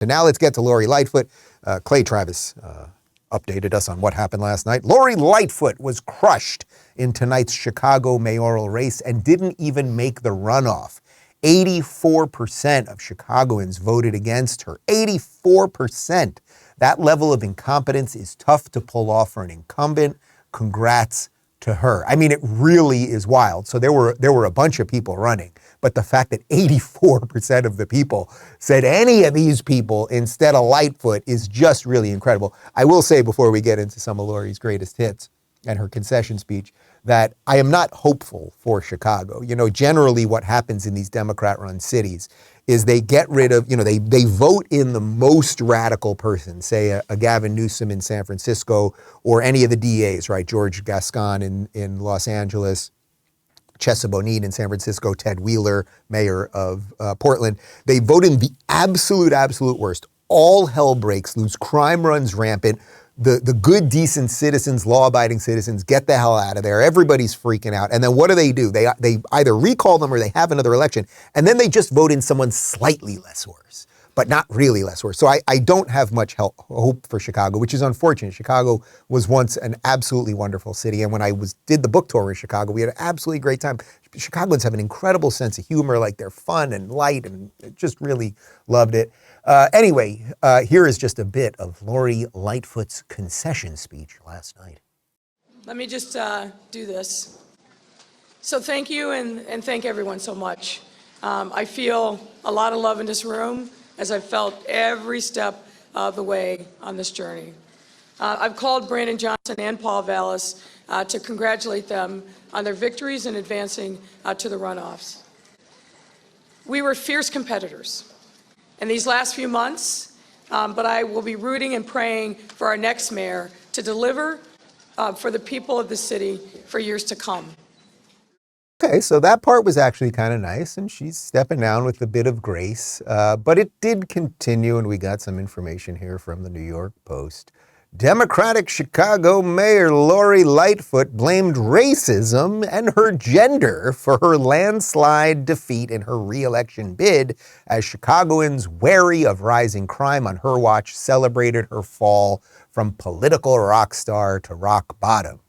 And now let's get to Lori Lightfoot. Clay Travis updated us on what happened last night. Lori Lightfoot was crushed in tonight's Chicago mayoral race and didn't even make the runoff. 84% of Chicagoans voted against her. 84%. That level of incompetence is tough to pull off for an incumbent. Congrats to her. I mean, it really is wild. So there were a bunch of people running, but the fact that 84% of the people said any of these people instead of Lightfoot is just really incredible. I will say before we get into some of Lori's greatest hits and her concession speech that I am not hopeful for Chicago. You know, generally what happens in these Democrat-run cities is they get rid of, they vote in the most radical person, say a Gavin Newsom in San Francisco or any of the DAs, right? George Gascon in Los Angeles, Chesa Bonin in San Francisco, Ted Wheeler, mayor of Portland. They vote in the absolute worst. All hell breaks loose, crime runs rampant. The good, decent citizens, law-abiding citizens get the hell out of there. Everybody's freaking out. And then what do? They either recall them or they have another election. And then they just vote in someone slightly less worse, but not really less worse. So I don't have much hope for Chicago, which is unfortunate. Chicago was once an absolutely wonderful city. And when I did the book tour in Chicago, we had an absolutely great time. Chicagoans have an incredible sense of humor, like they're fun and light, and just really loved it. Anyway, here is just a bit of Lori Lightfoot's concession speech last night. Let me just do this. So thank you and thank everyone so much. I feel a lot of love in this room as I've felt every step of the way on this journey. I've called Brandon Johnson and Paul Vallis to congratulate them on their victories in advancing to the runoffs. We were fierce competitors in these last few months, but I will be rooting and praying for our next mayor to deliver for the people of the city for years to come. Okay, so that part was actually kind of nice, and she's stepping down with a bit of grace, but it did continue, and we got some information here from the New York Post. Democratic Chicago Mayor Lori Lightfoot blamed racism and her gender for her landslide defeat in her re-election bid as Chicagoans wary of rising crime on her watch celebrated her fall from political rock star to rock bottom.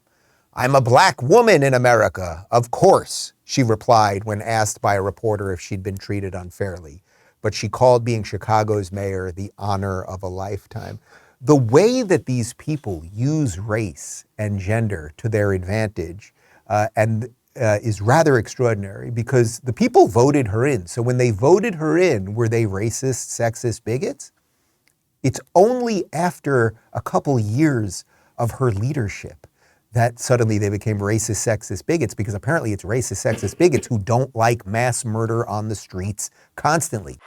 "I'm a black woman in America, of course," she replied when asked by a reporter if she'd been treated unfairly. But she called being Chicago's mayor the honor of a lifetime. The way that these people use race and gender to their advantage is rather extraordinary because the people voted her in. So when they voted her in, were they racist, sexist bigots? It's only after a couple years of her leadership that suddenly they became racist, sexist bigots, because apparently it's racist, sexist bigots who don't like mass murder on the streets constantly.